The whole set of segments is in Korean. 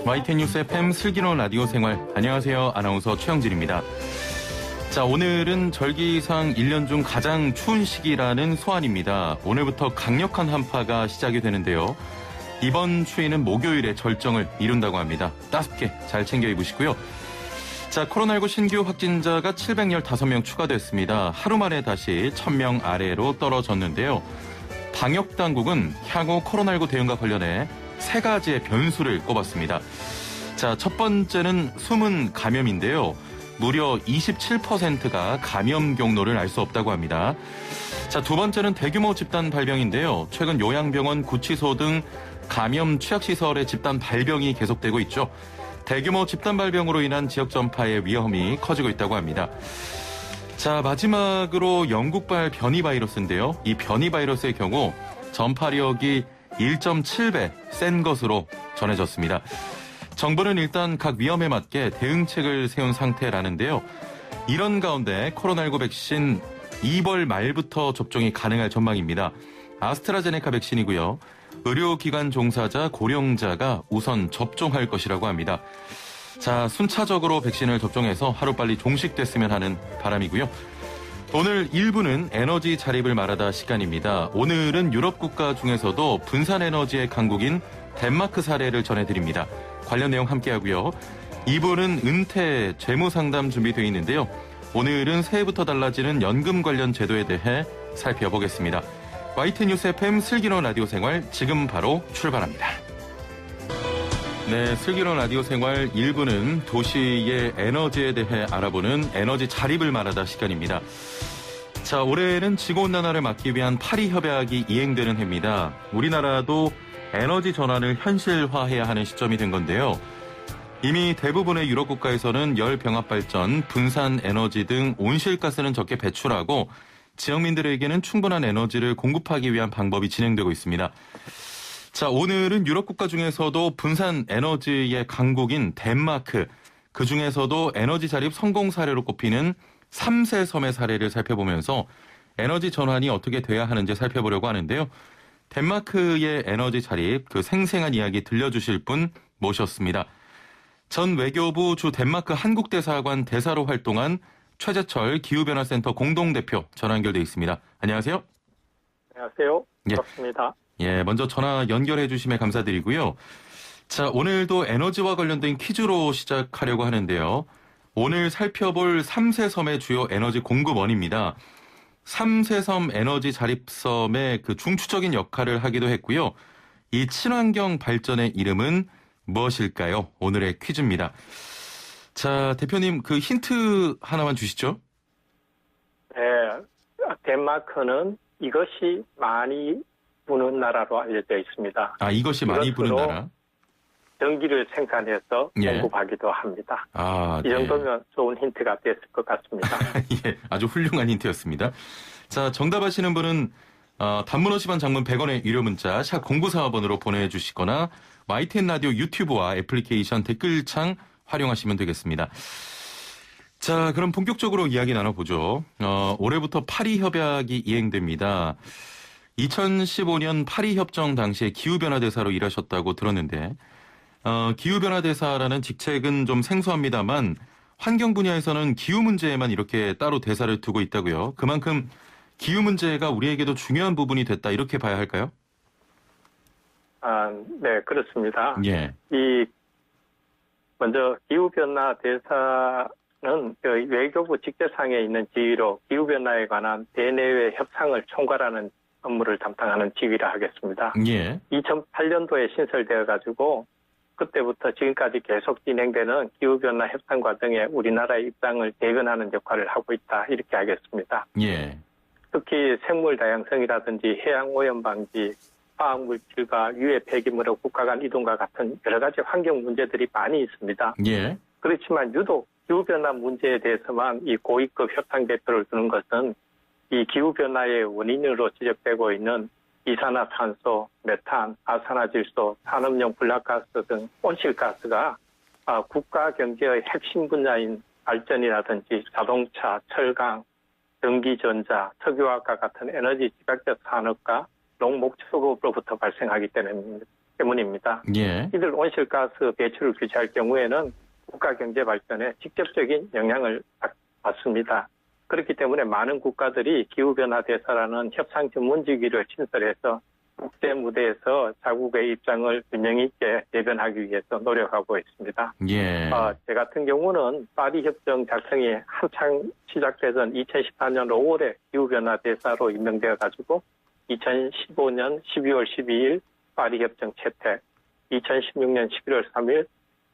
YTN 뉴스 FM 슬기로운 라디오 생활. 안녕하세요. 아나운서 최영진입니다. 자, 오늘은 절기상 1년 중 가장 추운 시기라는 소환입니다. 오늘부터 강력한 한파가 시작이 되는데요. 이번 추위는 목요일에 절정을 이룬다고 합니다. 따숩게 잘 챙겨 입으시고요. 자, 코로나19 신규 확진자가 715명 추가됐습니다. 하루 만에 다시 1000명 아래로 떨어졌는데요. 방역당국은 향후 코로나19 대응과 관련해 세 가지의 변수를 꼽았습니다. 자, 첫 번째는 숨은 감염인데요. 무려 27%가 감염 경로를 알 수 없다고 합니다. 자, 두 번째는 대규모 집단 발병인데요. 최근 요양병원, 구치소 등 감염 취약시설의 집단 발병이 계속되고 있죠. 대규모 집단 발병으로 인한 지역 전파의 위험이 커지고 있다고 합니다. 자, 마지막으로 영국발 변이 바이러스인데요. 이 변이 바이러스의 경우 전파력이 1.7배 센 것으로 전해졌습니다. 정부는 일단 각 위험에 맞게 대응책을 세운 상태라는데요. 이런 가운데 코로나19 백신 2월 말부터 접종이 가능할 전망입니다. 아스트라제네카 백신이고요. 의료기관 종사자, 고령자가 우선 접종할 것이라고 합니다. 자, 순차적으로 백신을 접종해서 하루빨리 종식됐으면 하는 바람이고요. 오늘 1부는 에너지 자립을 말하다 시간입니다. 오늘은 유럽 국가 중에서도 분산 에너지의 강국인 덴마크 사례를 전해드립니다. 관련 내용 함께하고요. 2부는 은퇴 재무 상담 준비되어 있는데요. 오늘은 새해부터 달라지는 연금 관련 제도에 대해 살펴보겠습니다. YTN 뉴스 FM 슬기로운 라디오 생활 지금 바로 출발합니다. 네, 슬기로운 라디오 생활 1부는 도시의 에너지에 대해 알아보는 에너지 자립을 말하다 시간입니다. 자, 올해는 지구온난화를 막기 위한 파리 협약이 이행되는 해입니다. 우리나라도 에너지 전환을 현실화해야 하는 시점이 된 건데요. 이미 대부분의 유럽 국가에서는 열병합 발전, 분산 에너지 등 온실가스는 적게 배출하고 지역민들에게는 충분한 에너지를 공급하기 위한 방법이 진행되고 있습니다. 자, 오늘은 유럽 국가 중에서도 분산 에너지의 강국인 덴마크, 그중에서도 에너지 자립 성공 사례로 꼽히는 3세 섬의 사례를 살펴보면서 에너지 전환이 어떻게 돼야 하는지 살펴보려고 하는데요. 덴마크의 에너지 자립, 그 생생한 이야기 들려주실 분 모셨습니다. 전 외교부 주 덴마크 한국대사관 대사로 활동한 최재철 기후변화센터 공동대표 전화 연결돼 있습니다. 안녕하세요. 안녕하세요. 반갑습니다. 예, 먼저 전화 연결해 주심에 감사드리고요. 자, 오늘도 에너지와 관련된 퀴즈로 시작하려고 하는데요. 오늘 살펴볼 3세 섬의 주요 에너지 공급원입니다. 3세 섬 에너지 자립섬의 그 중추적인 역할을 하기도 했고요. 이 친환경 발전의 이름은 무엇일까요? 오늘의 퀴즈입니다. 자, 대표님 그 힌트 하나만 주시죠. 네, 덴마크는 이것이 많이 부는 나라로 알려져 있습니다. 아, 이것이 많이 부는 나라? 전기를 생산해서 공급하기도 합니다. 아, 이 정도면 좋은 힌트가 됐을 것 같습니다. 예, 아주 훌륭한 힌트였습니다. 자, 정답하시는 분은 단문 50원, 장문 100원의 유료 문자 샵 0945번으로 보내주시거나 YTN 라디오 유튜브와 애플리케이션 댓글창 활용하시면 되겠습니다. 자, 그럼 본격적으로 이야기 나눠보죠. 올해부터 파리 협약이 이행됩니다. 2015년 파리 협정 당시에 기후변화 대사로 일하셨다고 들었는데 기후변화 대사라는 직책은 좀 생소합니다만 환경 분야에서는 기후 문제에만 이렇게 따로 대사를 두고 있다고요. 그만큼 기후 문제가 우리에게도 중요한 부분이 됐다 이렇게 봐야 할까요? 아, 네, 그렇습니다. 예. 먼저 기후변화 대사는 외교부 직제상에 있는 지위로 기후변화에 관한 대내외 협상을 총괄하는 업무를 담당하는 지위라 하겠습니다. 예. 2008년도에 신설되어 가지고 그때부터 지금까지 계속 진행되는 기후변화 협상 과정에 우리나라의 입장을 대변하는 역할을 하고 있다 이렇게 하겠습니다. 예. 특히 생물 다양성이라든지 해양 오염 방지, 화학물질과 유해 폐기물의 국가 간 이동과 같은 여러 가지 환경 문제들이 많이 있습니다. 예. 그렇지만 유독 기후변화 문제에 대해서만 이 고위급 협상 대표를 두는 것은 이 기후변화의 원인으로 지적되고 있는 이산화탄소, 메탄, 아산화질소, 산업용 블락가스 등 온실가스가 국가 경제의 핵심 분야인 발전이라든지 자동차, 철강, 전기전자, 석유화학과 같은 에너지 집약적 산업과 농목축업으로부터 발생하기 때문입니다. 때문입니다. 예. 이들 온실가스 배출을 규제할 경우에는 국가 경제 발전에 직접적인 영향을 받습니다. 그렇기 때문에 많은 국가들이 기후변화 대사라는 협상 전문지기를 신설해서 국제 무대에서 자국의 입장을 균형 있게 대변하기 위해서 노력하고 있습니다. 예. 제 같은 경우는 파리 협정 작성이 한창 시작되던 2014년 5월에 기후변화 대사로 임명되어 가지고 2015년 12월 12일 파리 협정 채택, 2016년 11월 3일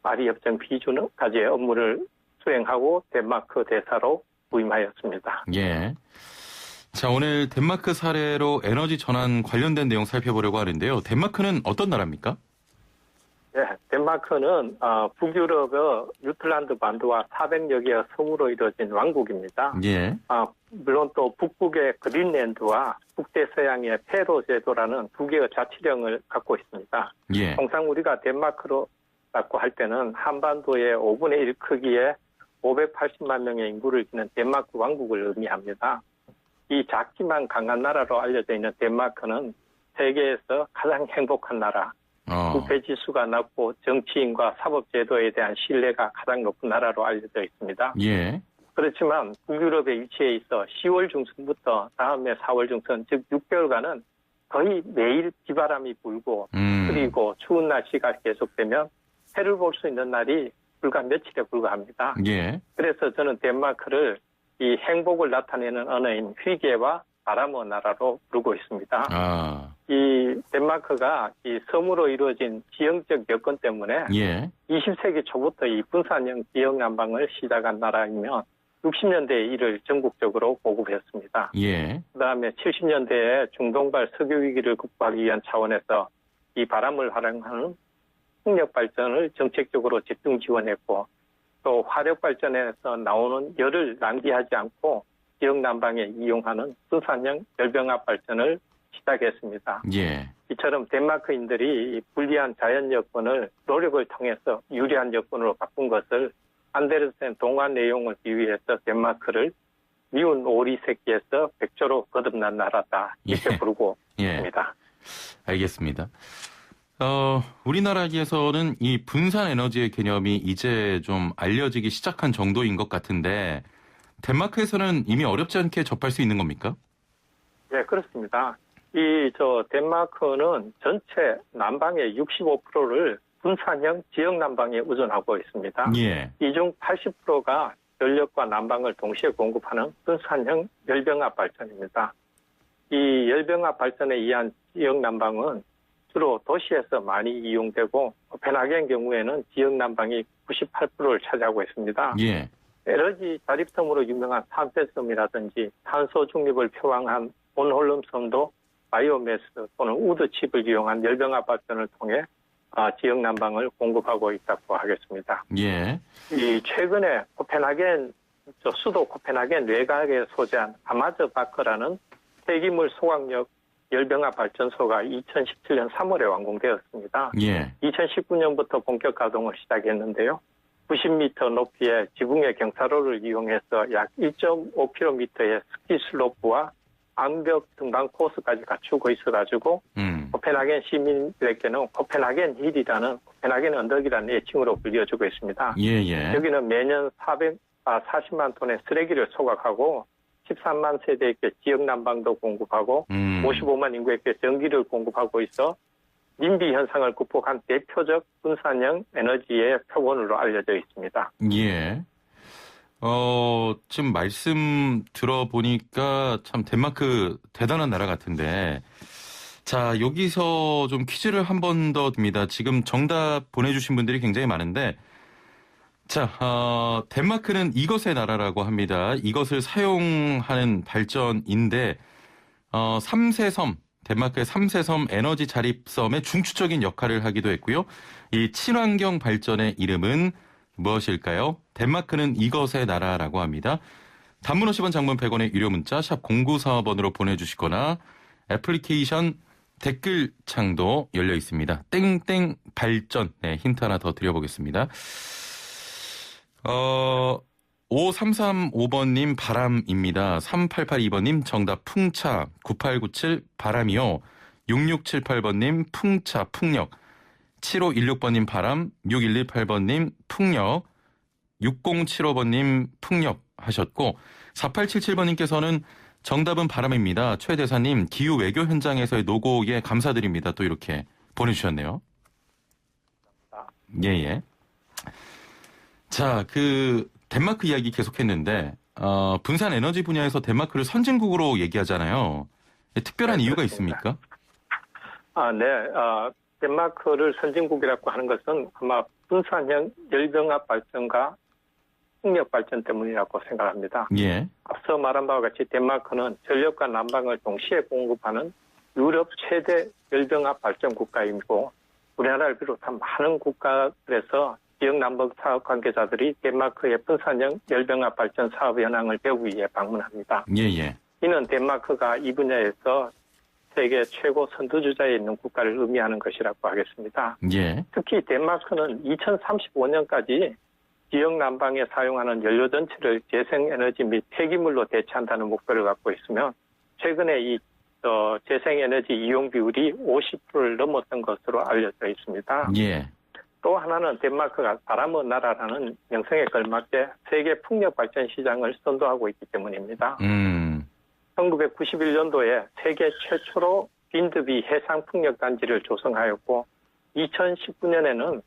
파리 협정 비준까지의 업무를 수행하고 덴마크 대사로 부임하였습니다. 예. 자, 오늘 덴마크 사례로 에너지 전환 관련된 내용 살펴보려고 하는데요. 덴마크는 어떤 나라입니까? 네, 덴마크는 북유럽의 유틀란드 반도와 400여 개의 섬으로 이루어진 왕국입니다. 예. 물론 또 북극의 그린랜드와 북대서양의 페로 제도라는 두 개의 자치령을 갖고 있습니다. 예. 통상 우리가 덴마크로 라고 할 때는 한반도의 5분의 1 크기의 580만 명의 인구를 지닌 덴마크 왕국을 의미합니다. 이 작지만 강한 나라로 알려져 있는 덴마크는 세계에서 가장 행복한 나라, 부패 지수가 낮고 정치인과 사법제도에 대한 신뢰가 가장 높은 나라로 알려져 있습니다. 예. 그렇지만 북유럽의 위치에 있어 10월 중순부터 다음해 4월 중순, 즉 6개월간은 거의 매일 비바람이 불고 그리고 추운 날씨가 계속되면 해를 볼 수 있는 날이 불과 며칠에 불과합니다. 예. 그래서 저는 덴마크를 이 행복을 나타내는 언어인 휘게와 바람의 나라로 부르고 있습니다. 이 덴마크가 이 섬으로 이루어진 지형적 여건 때문에 예. 20세기 초부터 이 분산형 지역 난방을 시작한 나라이며 60년대에 이를 전국적으로 보급했습니다. 예. 그다음에 70년대에 중동발 석유 위기를 극복하기 위한 차원에서 이 바람을 활용하는 풍력 발전을 정책적으로 집중 지원했고 또 화력 발전에서 나오는 열을 낭비하지 않고 지역 난방에 이용하는 분산형 열병합 발전을 시작했습니다. 예. 이처럼 덴마크인들이 불리한 자연 여건을 노력을 통해서 유리한 여건으로 바꾼 것을 안데르센 동화 내용을 비유해서 덴마크를 미운 오리 새끼에서 백조로 거듭난 나라다 이렇게 부르고 있습니다. 알겠습니다. 우리나라에서는 이 분산 에너지의 개념이 이제 좀 알려지기 시작한 정도인 것 같은데 덴마크에서는 이미 어렵지 않게 접할 수 있는 겁니까? 네, 그렇습니다. 덴마크는 전체 난방의 65%를 분산형 지역 난방에 의존하고 있습니다. 예. 이 중 80%가 전력과 난방을 동시에 공급하는 분산형 열병합 발전입니다. 이 열병합 발전에 의한 지역 난방은 주로 도시에서 많이 이용되고 코펜하겐 경우에는 지역 난방이 98%를 차지하고 있습니다. 예. 에너지 자립섬으로 유명한 산세섬이라든지 탄소 중립을 표방한 본홀름섬도 바이오매스 또는 우드칩을 이용한 열병합 발전을 통해 지역 난방을 공급하고 있다고 하겠습니다. 예. 이 최근에 수도 코펜하겐 외곽에 소재한 아마저 바크라는 폐기물 소각력 열병합 발전소가 2017년 3월에 완공되었습니다. 예. 2019년부터 본격 가동을 시작했는데요. 90m 높이의 지붕의 경사로를 이용해서 약 1.5km의 스키 슬로프와 암벽 등반 코스까지 갖추고 있어가지고 코펜하겐 시민들에게는 코펜하겐 힐이라는 코펜하겐 언덕이라는 애칭으로 불려주고 있습니다. 예. 여기는 매년 40만 톤의 쓰레기를 소각하고 13만 세대에게 지역 난방도 공급하고 55만 인구에게 전기를 공급하고 있어 님비 현상을 극복한 대표적 분산형 에너지의 표본으로 알려져 있습니다. 예. 지금 말씀 들어보니까 참 덴마크 대단한 나라 같은데 자, 여기서 좀 퀴즈를 한 번 더 듭니다. 지금 정답 보내주신 분들이 굉장히 많은데 자, 덴마크는 이것의 나라라고 합니다. 이것을 사용하는 발전인데 3세섬, 덴마크의 3세섬 에너지 자립섬의 중추적인 역할을 하기도 했고요. 이 친환경 발전의 이름은 무엇일까요? 덴마크는 이것의 나라라고 합니다. 단문 50원, 장문 100원의 유료 문자 샵 0945번으로 보내주시거나 애플리케이션 댓글창도 열려 있습니다. 땡땡 발전. 네, 힌트 하나 더 드려보겠습니다. 5335번님 바람입니다. 3882번님 정답 풍차. 9897 바람이요. 6678번님 풍차 풍력. 7516번님 바람, 6118번님 풍력, 6075번님 풍력 하셨고 4877번님께서는 정답은 바람입니다. 최 대사님 기후 외교 현장에서의 노고에 감사드립니다. 또 이렇게 보내주셨네요. 예예. 자, 그 덴마크 이야기 계속했는데 분산 에너지 분야에서 덴마크를 선진국으로 얘기하잖아요. 특별한 이유가 있습니까? 네. 덴마크를 선진국이라고 하는 것은 아마 분산형 열병합 발전과 풍력 발전 때문이라고 생각합니다. 예. 앞서 말한 바와 같이 덴마크는 전력과 난방을 동시에 공급하는 유럽 최대 열병합 발전 국가이고 우리나라를 비롯한 많은 국가들에서 지역 남북 사업 관계자들이 덴마크의 분산형 열병합 발전 사업 현황을 배우기 위해 방문합니다. 예예. 이는 덴마크가 이 분야에서 세계 최고 선두주자에 있는 국가를 의미하는 것이라고 하겠습니다. 예. 특히 덴마크는 2035년까지 지역 난방에 사용하는 연료 전체를 재생에너지 및 폐기물로 대체한다는 목표를 갖고 있으며 최근에 이 재생에너지 이용 비율이 50%를 넘었던 것으로 알려져 있습니다. 예. 또 하나는 덴마크가 바람의 나라라는 명성에 걸맞게 세계 풍력 발전 시장을 선도하고 있기 때문입니다. 1991년도에 세계 최초로 빈드비 해상 풍력 단지를 조성하였고 2019년에는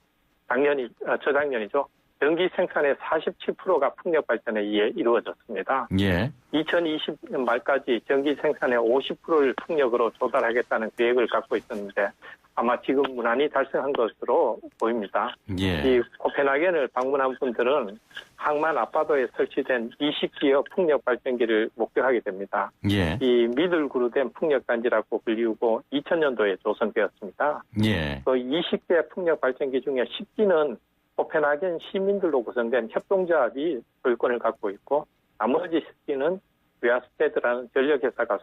저작년이죠. 전기 생산의 47%가 풍력 발전에 의해 이루어졌습니다. 예. 2020년 말까지 전기 생산의 50%를 풍력으로 조달하겠다는 계획을 갖고 있었는데 아마 지금 무난히 달성한 것으로 보입니다. 예. 이 코펜하겐을 방문한 분들은 항만 앞바다에 설치된 20기의 풍력 발전기를 목격하게 됩니다. 예. 이 미들그루덴 풍력 단지라고 불리우고 2000년도에 조성되었습니다. 예. 그 20개 풍력 발전기 중에 10기는 코펜하겐 시민들로 구성된 협동조합이 소유권을 갖고 있고 나머지 10기는 웨아스테드라는 전력회사가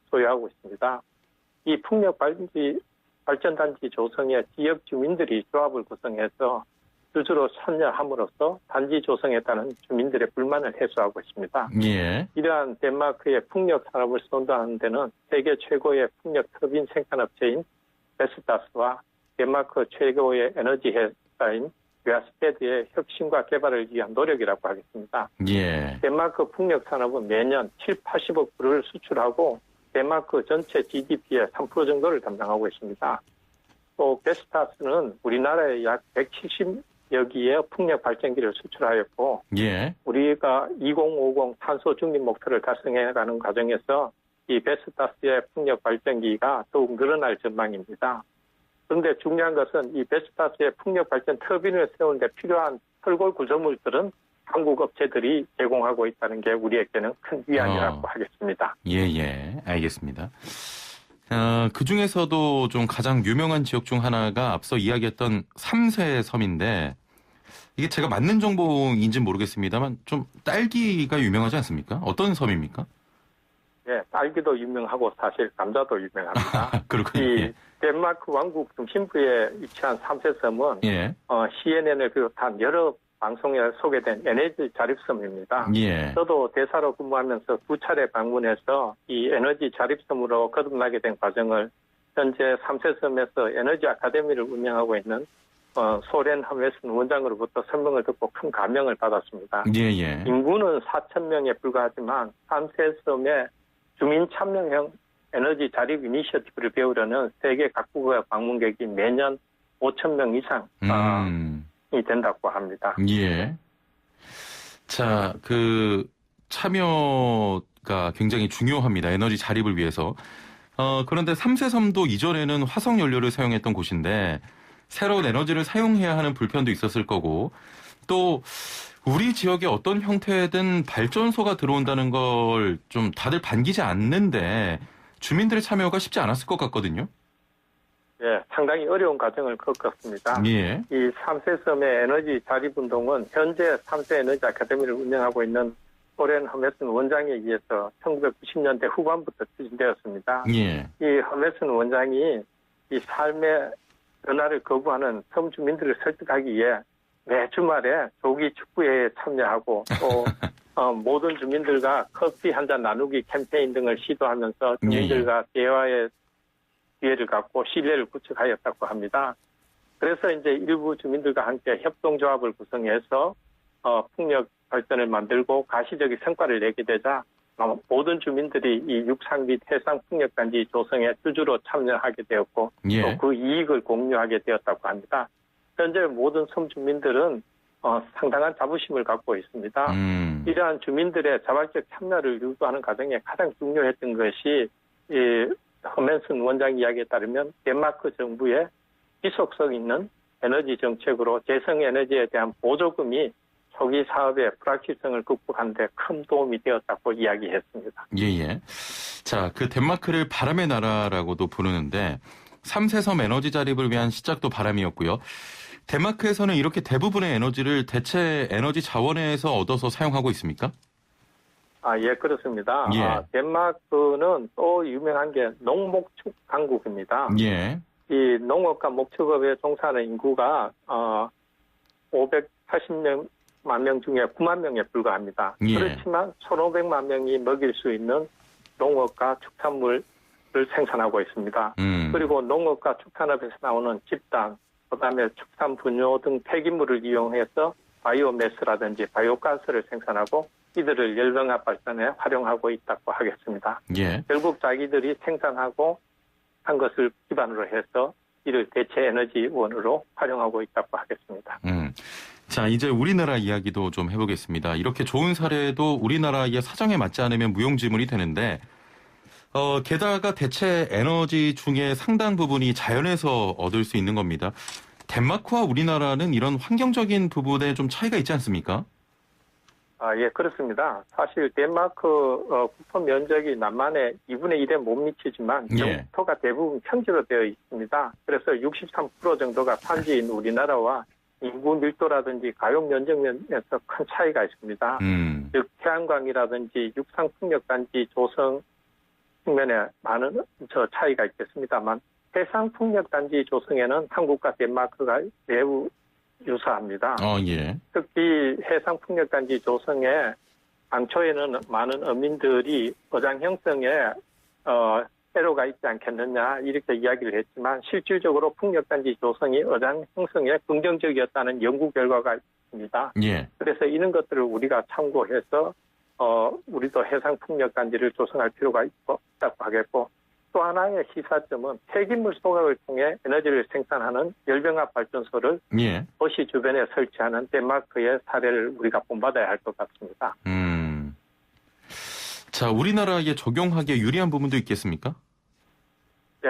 소유하고 있습니다. 이 풍력 발전단지 조성에 지역 주민들이 조합을 구성해서 주주로 참여함으로써 단지 조성에 따른 주민들의 불만을 해소하고 있습니다. 예. 이러한 덴마크의 풍력 산업을 선도하는 데는 세계 최고의 풍력 터빈 생산업체인 베스타스와 덴마크 최고의 에너지 회사인 웨아스테드의 혁신과 개발을 위한 노력이라고 하겠습니다. 예. 덴마크 풍력 산업은 매년 80억 불을 수출하고 덴마크 전체 GDP의 3% 정도를 담당하고 있습니다. 또 베스타스는 우리나라에 약 170여 기의 풍력 발전기를 수출하였고 예. 우리가 2050 탄소 중립 목표를 달성해가는 과정에서 이 베스타스의 풍력 발전기가 더욱 늘어날 전망입니다. 그런데 중요한 것은 이 베스타스의 풍력 발전 터빈을 세우는 데 필요한 철골 구조물들은 한국 업체들이 제공하고 있다는 게 우리에게는 큰 위안이라고 하겠습니다. 예. 알겠습니다. 그 중에서도 좀 가장 유명한 지역 중 하나가 앞서 이야기했던 삼세 섬인데 이게 제가 맞는 정보인지는 모르겠습니다만 좀 딸기가 유명하지 않습니까? 어떤 섬입니까? 네, 딸기도 유명하고 사실 감자도 유명합니다. 그렇군요. 이 덴마크 왕국 중심부에 위치한 삼세섬은 예. CNN을 비롯한 여러 방송에 소개된 에너지 자립섬입니다. 예. 저도 대사로 근무하면서 2차례 방문해서 이 에너지 자립섬으로 거듭나게 된 과정을 현재 삼세섬에서 에너지 아카데미를 운영하고 있는 소렌 함웨슨 원장으로부터 설명을 듣고 큰 감명을 받았습니다. 예. 인구는 4,000명에 불과하지만 삼세섬의 주민 참여형 에너지 자립 이니셔티브를 배우려는 세계 각국의 방문객이 매년 5,000명 이상이 된다고 합니다. 예. 자, 그 참여가 굉장히 중요합니다. 에너지 자립을 위해서. 그런데 삼세섬도 이전에는 화석 연료를 사용했던 곳인데 새로운 에너지를 사용해야 하는 불편도 있었을 거고 또 우리 지역에 어떤 형태든 발전소가 들어온다는 걸 좀 다들 반기지 않는데 주민들의 참여가 쉽지 않았을 것 같거든요. 예, 상당히 어려운 과정을 겪었습니다. 예. 이 삼세섬의 에너지 자립운동은 현재 삼세 에너지 아카데미를 운영하고 있는 소렌 함웨슨 원장에 의해서 1990년대 후반부터 추진되었습니다. 예. 이 함웨슨 원장이 이 삶의 변화를 거부하는 섬 주민들을 설득하기 위해 매 주말에 조기 축구회에 참여하고 또 모든 주민들과 커피 한 잔 나누기 캠페인 등을 시도하면서 주민들과 대화의 기회를 갖고 신뢰를 구축하였다고 합니다. 그래서 이제 일부 주민들과 함께 협동조합을 구성해서 풍력 발전을 만들고 가시적인 성과를 내게 되자 모든 주민들이 이 육상 및 해상 풍력단지 조성에 주주로 참여하게 되었고 예. 또 그 이익을 공유하게 되었다고 합니다. 현재 모든 섬 주민들은 상당한 자부심을 갖고 있습니다. 이러한 주민들의 자발적 참여를 유도하는 과정에 가장 중요했던 것이 허맨슨 원장 이야기에 따르면 덴마크 정부의 지속성 있는 에너지 정책으로 재생에너지에 대한 보조금이 초기 사업의 불확실성을 극복하는 데 큰 도움이 되었다고 이야기했습니다. 예예. 자, 그 덴마크를 바람의 나라라고도 부르는데 3세섬 에너지 자립을 위한 시작도 바람이었고요. 덴마크에서는 이렇게 대부분의 에너지를 대체 에너지 자원에서 얻어서 사용하고 있습니까? 예, 그렇습니다. 예. 덴마크는 또 유명한 게 농목축 강국입니다. 예. 이 농업과 목축업에 종사하는 인구가 580만 명 중에 9만 명에 불과합니다. 예. 그렇지만 1,500만 명이 먹일 수 있는 농업과 축산물을 생산하고 있습니다. 그리고 농업과 축산업에서 나오는 집단, 그다음에 축산 분뇨 등 폐기물을 이용해서 바이오매스라든지 바이오가스를 생산하고 이들을 열병합 발전에 활용하고 있다고 하겠습니다. 예. 결국 자기들이 생산하고 한 것을 기반으로 해서 이를 대체 에너지원으로 활용하고 있다고 하겠습니다. 자, 이제 우리나라 이야기도 좀 해보겠습니다. 이렇게 좋은 사례도 우리나라의 사정에 맞지 않으면 무용지물이 되는데 게다가 대체 에너지 중에 상당 부분이 자연에서 얻을 수 있는 겁니다. 덴마크와 우리나라는 이런 환경적인 부분에 좀 차이가 있지 않습니까? 예, 그렇습니다. 사실 덴마크 국토 면적이 남한의 2분의 1에 못 미치지만 예. 영토가 대부분 평지로 되어 있습니다. 그래서 63% 정도가 산지인 우리나라와 인구 밀도라든지 가용 면적면에서 큰 차이가 있습니다. 즉 태양광이라든지 육상 풍력단지 조성 측면에 많은 차이가 있겠습니다만 해상 풍력단지 조성에는 한국과 덴마크가 매우 유사합니다. 예. 특히 해상 풍력단지 조성에 당초에는 많은 어민들이 어장 형성에 애로가 있지 않겠느냐 이렇게 이야기를 했지만 실질적으로 풍력단지 조성이 어장 형성에 긍정적이었다는 연구 결과가 있습니다. 예. 그래서 이런 것들을 우리가 참고해서 우리도 해상 풍력단지를 조성할 필요가 있다고 하겠고 또 하나의 시사점은 폐기물 소각을 통해 에너지를 생산하는 열병합 발전소를 예. 도시 주변에 설치하는 덴마크의 사례를 우리가 본받아야 할 것 같습니다. 자, 우리나라에 적용하기에 유리한 부분도 있겠습니까? 네,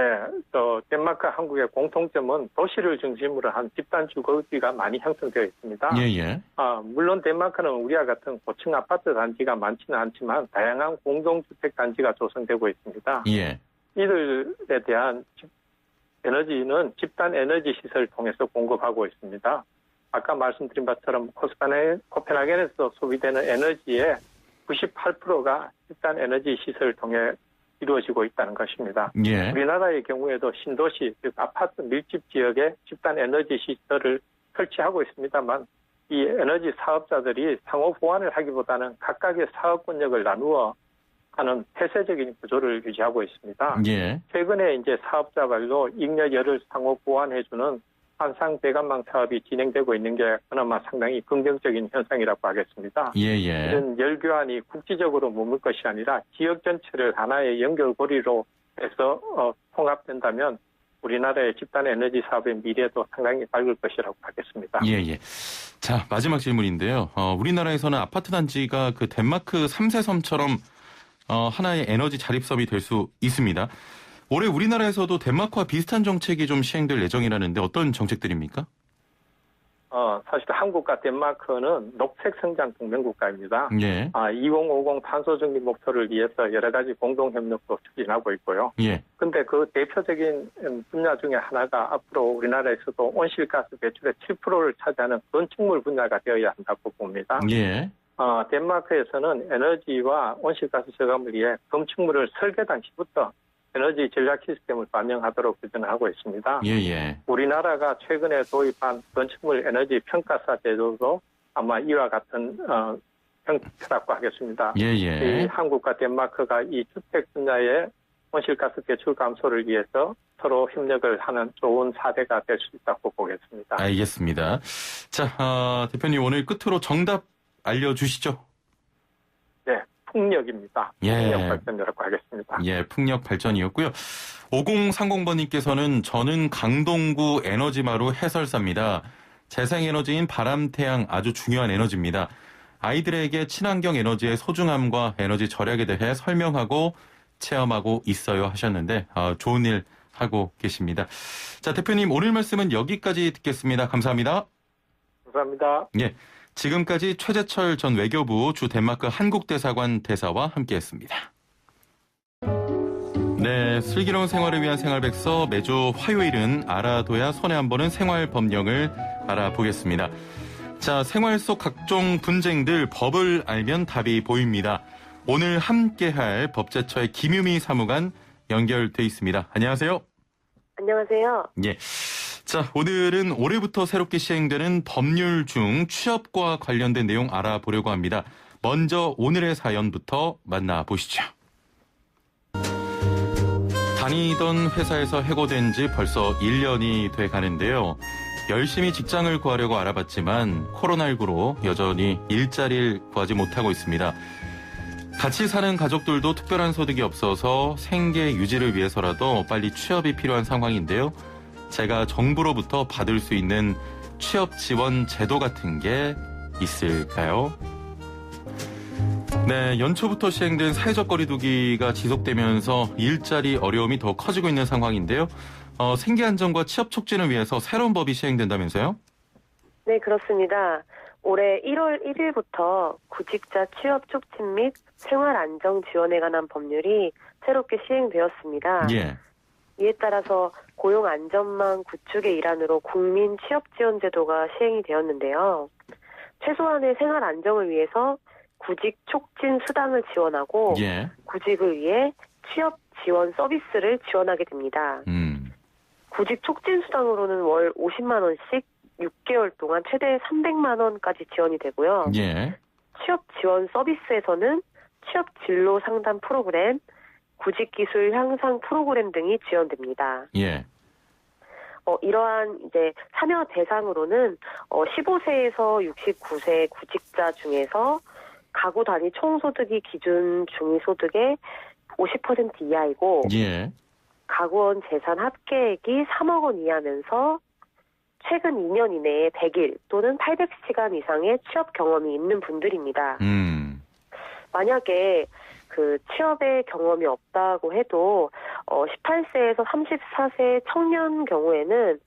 덴마크와 한국의 공통점은 도시를 중심으로 한 집단 주거지가 많이 형성되어 있습니다. 예예. 물론 덴마크는 우리와 같은 고층 아파트 단지가 많지는 않지만 다양한 공동주택 단지가 조성되고 있습니다. 예. 이들에 대한 에너지는 집단 에너지 시설을 통해서 공급하고 있습니다. 아까 말씀드린 것처럼 코펜하겐에서 소비되는 에너지의 98%가 집단 에너지 시설을 통해 이루어지고 있다는 것입니다. 예. 우리나라의 경우에도 신도시, 즉 아파트 밀집 지역에 집단 에너지 시설을 설치하고 있습니다만 이 에너지 사업자들이 상호 보완을 하기보다는 각각의 사업권력을 나누어 하는 폐쇄적인 구조를 유지하고 있습니다. 예. 최근에 이제 사업자별로 잉여열을 상호 보완해주는 한상 배관망 사업이 진행되고 있는 게 그나마 상당히 긍정적인 현상이라고 하겠습니다. 예예. 이런 열 교환이 국지적으로 머물 것이 아니라 지역 전체를 하나의 연결고리로 해서 통합된다면 우리나라의 집단 에너지 사업의 미래도 상당히 밝을 것이라고 하겠습니다. 예예. 자, 마지막 질문인데요. 우리나라에서는 아파트 단지가 그 덴마크 3세 섬처럼 하나의 에너지 자립섬이 될 수 있습니다. 올해 우리나라에서도 덴마크와 비슷한 정책이 좀 시행될 예정이라는데 어떤 정책들입니까? 사실 한국과 덴마크는 녹색 성장 동맹국가입니다. 예. 2050 탄소 중립 목표를 위해서 여러 가지 공동 협력도 추진하고 있고요. 예. 근데 그 대표적인 분야 중에 하나가 앞으로 우리나라에서도 온실가스 배출의 7%를 차지하는 건축물 분야가 되어야 한다고 봅니다. 예. 덴마크에서는 에너지와 온실가스 저감을 위해 건축물을 설계 당시부터 에너지 전략 시스템을 반영하도록 규정하고 있습니다. 예예. 우리나라가 최근에 도입한 건축물 에너지 평가사 제도도 아마 이와 같은 형태라고 하겠습니다. 예예. 이 한국과 덴마크가 이 주택 분야의 온실가스 배출 감소를 위해서 서로 협력을 하는 좋은 사례가 될 수 있다고 보겠습니다. 알겠습니다. 자, 대표님 오늘 끝으로 정답 알려주시죠. 네, 풍력입니다. 예. 풍력 발전이라고 하겠습니다. 예, 풍력 발전이었고요. 5030번님께서는 저는 강동구 에너지마루 해설사입니다. 재생에너지인 바람, 태양 아주 중요한 에너지입니다. 아이들에게 친환경 에너지의 소중함과 에너지 절약에 대해 설명하고 체험하고 있어요 하셨는데 좋은 일 하고 계십니다. 자, 대표님 오늘 말씀은 여기까지 듣겠습니다. 감사합니다. 감사합니다. 예, 지금까지 최재철 전 외교부 주 덴마크 한국대사관 대사와 함께했습니다. 네, 슬기로운 생활을 위한 생활백서 매주 화요일은 알아둬야 손에 안 보는 생활법령을 알아보겠습니다. 자, 생활 속 각종 분쟁들 법을 알면 답이 보입니다. 오늘 함께할 법제처의 김유미 사무관 연결돼 있습니다. 안녕하세요. 안녕하세요. 예. 자, 오늘은 올해부터 새롭게 시행되는 법률 중 취업과 관련된 내용 알아보려고 합니다. 먼저 오늘의 사연부터 만나보시죠. 다니던 회사에서 해고된 지 벌써 1년이 돼 가는데요. 열심히 직장을 구하려고 알아봤지만 코로나19로 여전히 일자리를 구하지 못하고 있습니다. 같이 사는 가족들도 특별한 소득이 없어서 생계 유지를 위해서라도 빨리 취업이 필요한 상황인데요. 제가 정부로부터 받을 수 있는 취업 지원 제도 같은 게 있을까요? 네, 연초부터 시행된 사회적 거리두기가 지속되면서 일자리 어려움이 더 커지고 있는 상황인데요. 생계 안정과 취업 촉진을 위해서 새로운 법이 시행된다면서요? 네, 그렇습니다. 올해 1월 1일부터 구직자 취업 촉진 및 생활 안정 지원에 관한 법률이 새롭게 시행되었습니다. 예. 이에 따라서 고용 안전망 구축의 일환으로 국민 취업 지원 제도가 시행이 되었는데요. 최소한의 생활 안정을 위해서 구직 촉진 수당을 지원하고 예. 구직을 위해 취업 지원 서비스를 지원하게 됩니다. 구직 촉진 수당으로는 월 50만 원씩 6개월 동안 최대 300만 원까지 지원이 되고요. 예. 취업 지원 서비스에서는 취업 진로 상담 프로그램, 구직 기술 향상 프로그램 등이 지원됩니다. 예. 이러한 이제 참여 대상으로는 15세에서 69세 구직자 중에서 가구 단위 총소득이 기준 중위소득의 50% 이하이고 예. 가구원 재산 합계액이 3억 원 이하면서 최근 2년 이내에 100일 또는 800시간 이상의 취업 경험이 있는 분들입니다. 만약에 그 취업의 경험이 없다고 해도 18세에서 34세 청년 경우에는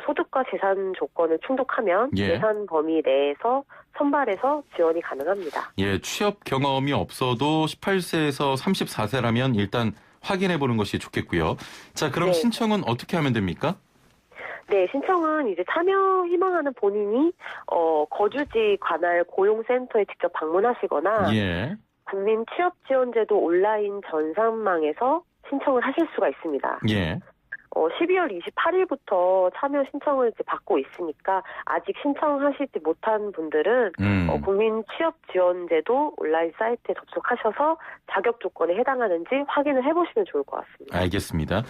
소득과 재산 조건을 충족하면 예. 예산 범위 내에서 선발해서 지원이 가능합니다. 예, 취업 경험이 없어도 18세에서 34세라면 일단 확인해 보는 것이 좋겠고요. 자, 그럼 네. 신청은 어떻게 하면 됩니까? 네, 신청은 이제 참여 희망하는 본인이 거주지 관할 고용센터에 직접 방문하시거나 예. 국민 취업지원제도 온라인 전산망에서 신청을 하실 수가 있습니다. 예. 12월 28일부터 참여 신청을 이제 받고 있으니까 아직 신청하시지 못한 분들은 국민 취업지원제도 온라인 사이트에 접속하셔서 자격 조건에 해당하는지 확인을 해보시면 좋을 것 같습니다. 알겠습니다.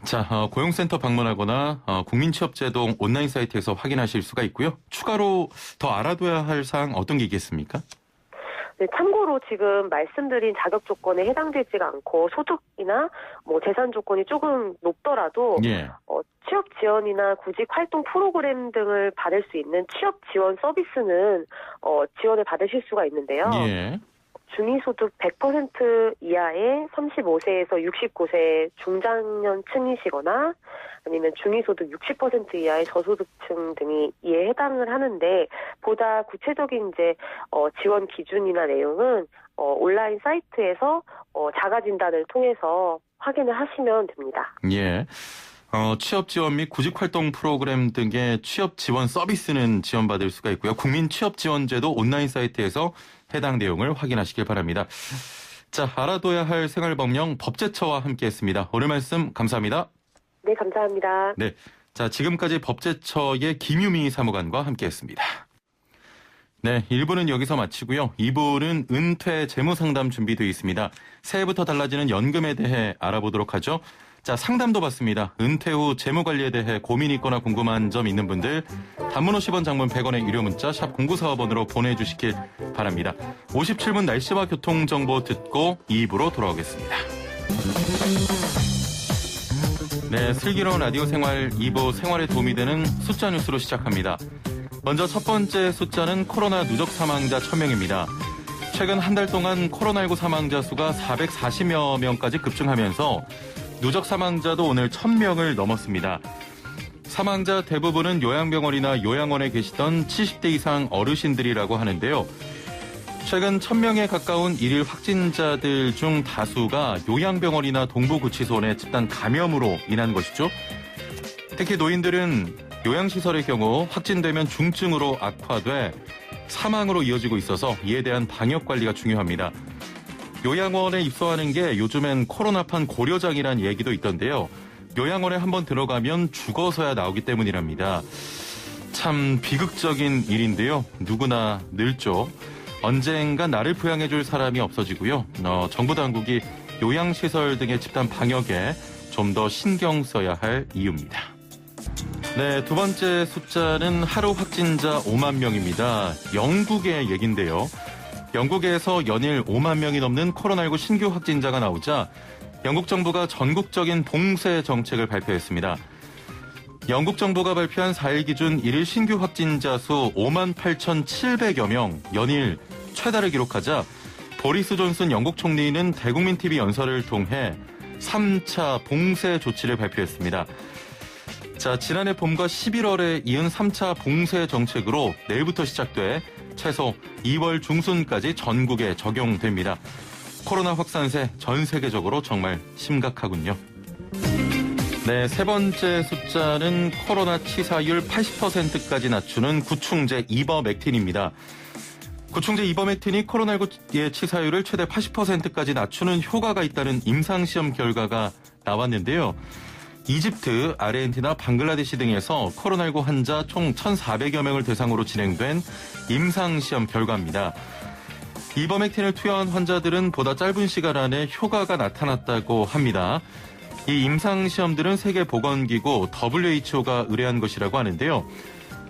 자, 고용센터 방문하거나 국민취업제도 온라인 사이트에서 확인하실 수가 있고요. 추가로 더 알아둬야 할 사항 어떤 게 있겠습니까? 네, 참고로 지금 말씀드린 자격 조건에 해당되지가 않고 소득이나 재산 조건이 조금 높더라도 예. 취업 지원이나 구직 활동 프로그램 등을 받을 수 있는 취업 지원 서비스는 지원을 받으실 수가 있는데요. 예. 중위소득 100% 이하의 35세에서 69세 중장년층이시거나 아니면 중위소득 60% 이하의 저소득층 등이 이에 해당을 하는데 보다 구체적인 이제 지원 기준이나 내용은 온라인 사이트에서 자가 진단을 통해서 확인을 하시면 됩니다. 예. 취업 지원 및 구직 활동 프로그램 등의 취업 지원 서비스는 지원받을 수가 있고요. 국민 취업 지원제도 온라인 사이트에서 해당 내용을 확인하시길 바랍니다. 자, 알아둬야 할 생활법령 법제처와 함께했습니다. 오늘 말씀 감사합니다. 네, 감사합니다. 네. 자, 지금까지 법제처의 김유미 사무관과 함께했습니다. 네, 1부는 여기서 마치고요. 2부는 은퇴 재무상담 준비되어 있습니다. 새해부터 달라지는 연금에 대해 알아보도록 하죠. 자, 상담도 받습니다. 은퇴 후 재무관리에 대해 고민이 있거나 궁금한 점 있는 분들 단문 50원, 장문 100원의 유료 문자 샵 0945번으로 보내주시길 바랍니다. 57분 날씨와 교통정보 듣고 2부로 돌아오겠습니다. 네, 슬기로운 라디오 생활 2부 생활에 도움이 되는 숫자 뉴스로 시작합니다. 먼저 첫 번째 숫자는 코로나 누적 사망자 1000명입니다. 최근 한 달 동안 코로나19 사망자 수가 440여 명까지 급증하면서 누적 사망자도 오늘 1000명을 넘었습니다. 사망자 대부분은 요양병원이나 요양원에 계시던 70대 이상 어르신들이라고 하는데요. 최근 1000명에 가까운 일일 확진자들 중 다수가 요양병원이나 동부구치소 내 집단 감염으로 인한 것이죠. 특히 노인들은 요양시설의 경우 확진되면 중증으로 악화돼 사망으로 이어지고 있어서 이에 대한 방역관리가 중요합니다. 요양원에 입소하는 게 요즘엔 코로나판 고려장이란 얘기도 있던데요. 요양원에 한번 들어가면 죽어서야 나오기 때문이랍니다. 참 비극적인 일인데요. 누구나 늙죠. 언젠가 나를 부양해줄 사람이 없어지고요. 정부 당국이 요양시설 등의 집단 방역에 좀 더 신경 써야 할 이유입니다. 네, 두 번째 숫자는 하루 확진자 5만 명입니다. 영국의 얘긴데요. 영국에서 연일 5만 명이 넘는 코로나19 신규 확진자가 나오자 영국 정부가 전국적인 봉쇄 정책을 발표했습니다. 영국 정부가 발표한 4일 기준 일일 신규 확진자 수 5만 8,700여 명, 연일 최다를 기록하자 보리스 존슨 영국 총리는 대국민 TV 연설을 통해 3차 봉쇄 조치를 발표했습니다. 자, 지난해 봄과 11월에 이은 3차 봉쇄 정책으로 내일부터 시작돼 최소 2월 중순까지 전국에 적용됩니다. 코로나 확산세 전 세계적으로 정말 심각하군요. 네, 세 번째 숫자는 코로나 치사율 80%까지 낮추는 구충제 이버맥틴입니다. 구충제 이버맥틴이 코로나19의 치사율을 최대 80%까지 낮추는 효과가 있다는 임상시험 결과가 나왔는데요. 이집트, 아르헨티나, 방글라데시 등에서 코로나19 환자 총 1,400여 명을 대상으로 진행된 임상시험 결과입니다. 이버맥틴을 투여한 환자들은 보다 짧은 시간 안에 효과가 나타났다고 합니다. 이 임상시험들은 세계보건기구 WHO가 의뢰한 것이라고 하는데요.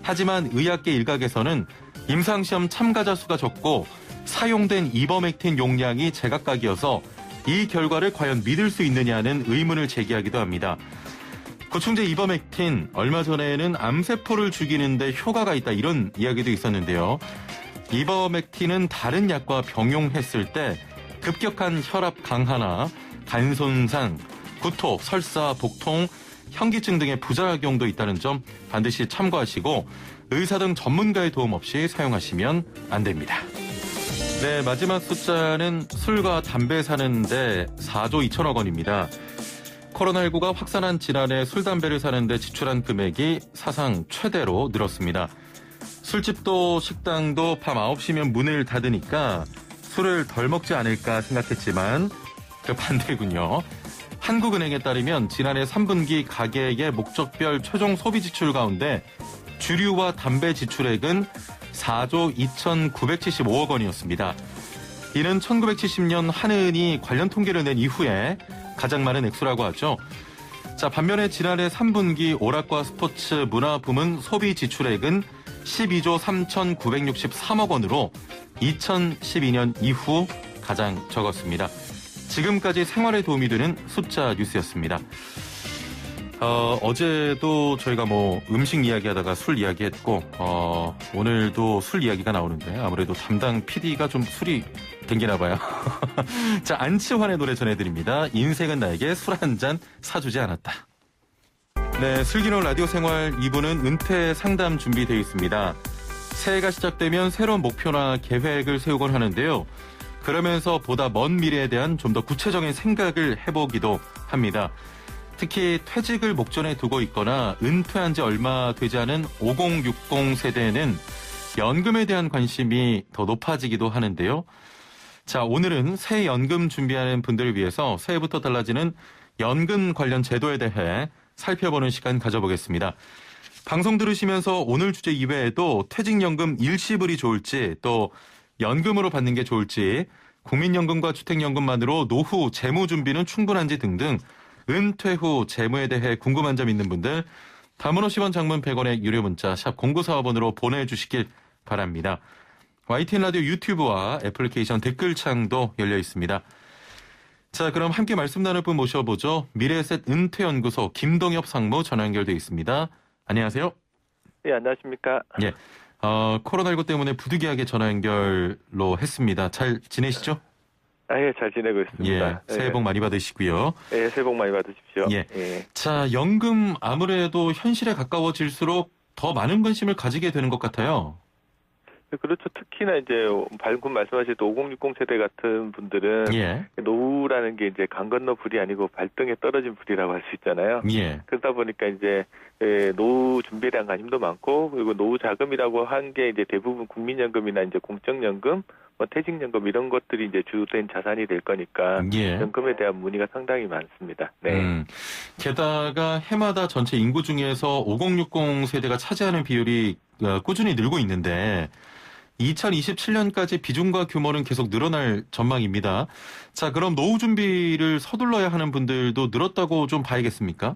하지만 의학계 일각에서는 임상시험 참가자 수가 적고 사용된 이버맥틴 용량이 제각각이어서 이 결과를 과연 믿을 수 있느냐는 의문을 제기하기도 합니다. 구충제 이버맥틴, 얼마 전에는 암세포를 죽이는데 효과가 있다 이런 이야기도 있었는데요. 이버맥틴은 다른 약과 병용했을 때 급격한 혈압 강화나 간 손상, 구토, 설사, 복통, 현기증 등의 부작용도 있다는 점 반드시 참고하시고 의사 등 전문가의 도움 없이 사용하시면 안 됩니다. 네, 마지막 숫자는 술과 담배 사는데 4조 2천억 원입니다. 코로나19가 확산한 지난해 술, 담배를 사는데 지출한 금액이 사상 최대로 늘었습니다. 술집도 식당도 밤 9시면 문을 닫으니까 술을 덜 먹지 않을까 생각했지만 그 반대군요. 한국은행에 따르면 지난해 3분기 가계의 목적별 최종 소비 지출 가운데 주류와 담배 지출액은 4조 2,975억 원이었습니다. 이는 1970년 한은이 관련 통계를 낸 이후에 가장 많은 액수라고 하죠. 자, 반면에 지난해 3분기 오락과 스포츠 문화 부문 소비 지출액은 12조 3,963억 원으로 2012년 이후 가장 적었습니다. 지금까지 생활에 도움이 되는 숫자 뉴스였습니다. 어제도 저희가 음식 이야기하다가 술 이야기했고 오늘도 술 이야기가 나오는데 아무래도 담당 PD가 좀 술이 땡기나 봐요. 자, 안치환의 노래 전해드립니다. 인생은 나에게 술 한 잔 사주지 않았다. 네, 슬기로운 라디오 생활 2부는 은퇴 상담 준비되어 있습니다. 새해가 시작되면 새로운 목표나 계획을 세우곤 하는데요. 그러면서 보다 먼 미래에 대한 좀 더 구체적인 생각을 해보기도 합니다. 특히 퇴직을 목전에 두고 있거나 은퇴한 지 얼마 되지 않은 5060 세대에는 연금에 대한 관심이 더 높아지기도 하는데요. 자, 오늘은 새 연금 준비하는 분들을 위해서 새해부터 달라지는 연금 관련 제도에 대해 살펴보는 시간 가져보겠습니다. 방송 들으시면서 오늘 주제 이외에도 퇴직연금 일시불이 좋을지 또 연금으로 받는 게 좋을지 국민연금과 주택연금만으로 노후 재무 준비는 충분한지 등등 은퇴 후 재무에 대해 궁금한 점 있는 분들 단문 50원 장문 100원의 유료 문자 샵 0945번으로 보내주시길 바랍니다. YTN 라디오 유튜브와 애플리케이션 댓글창도 열려 있습니다. 자, 그럼 함께 말씀 나눌 분 모셔보죠. 미래에셋 은퇴연구소 김동엽 상무 전화 연결돼 있습니다. 안녕하세요. 네, 안녕하십니까. 예, 코로나19 때문에 부득이하게 전화 연결로 했습니다. 잘 지내시죠? 예, 잘 지내고 있습니다. 예, 새해 복 많이 받으시고요. 예, 새해 복 많이 받으십시오. 예. 자, 연금 아무래도 현실에 가까워질수록 더 많은 관심을 가지게 되는 것 같아요. 그렇죠. 특히나 이제 방금 말씀하신 5060 세대 같은 분들은 예. 노후라는 게 이제 강 건너 불이 아니고 발등에 떨어진 불이라고 할 수 있잖아요. 예. 그러다 보니까 이제 노후 준비에 대한 관심도 많고 그리고 노후 자금이라고 한 게 이제 대부분 국민연금이나 이제 공적연금, 뭐 퇴직연금 이런 것들이 이제 주된 자산이 될 거니까 예. 연금에 대한 문의가 상당히 많습니다. 네. 게다가 해마다 전체 인구 중에서 5060 세대가 차지하는 비율이 꾸준히 늘고 있는데 2027년까지 비중과 규모는 계속 늘어날 전망입니다. 자, 그럼 노후 준비를 서둘러야 하는 분들도 늘었다고 좀 봐야겠습니까?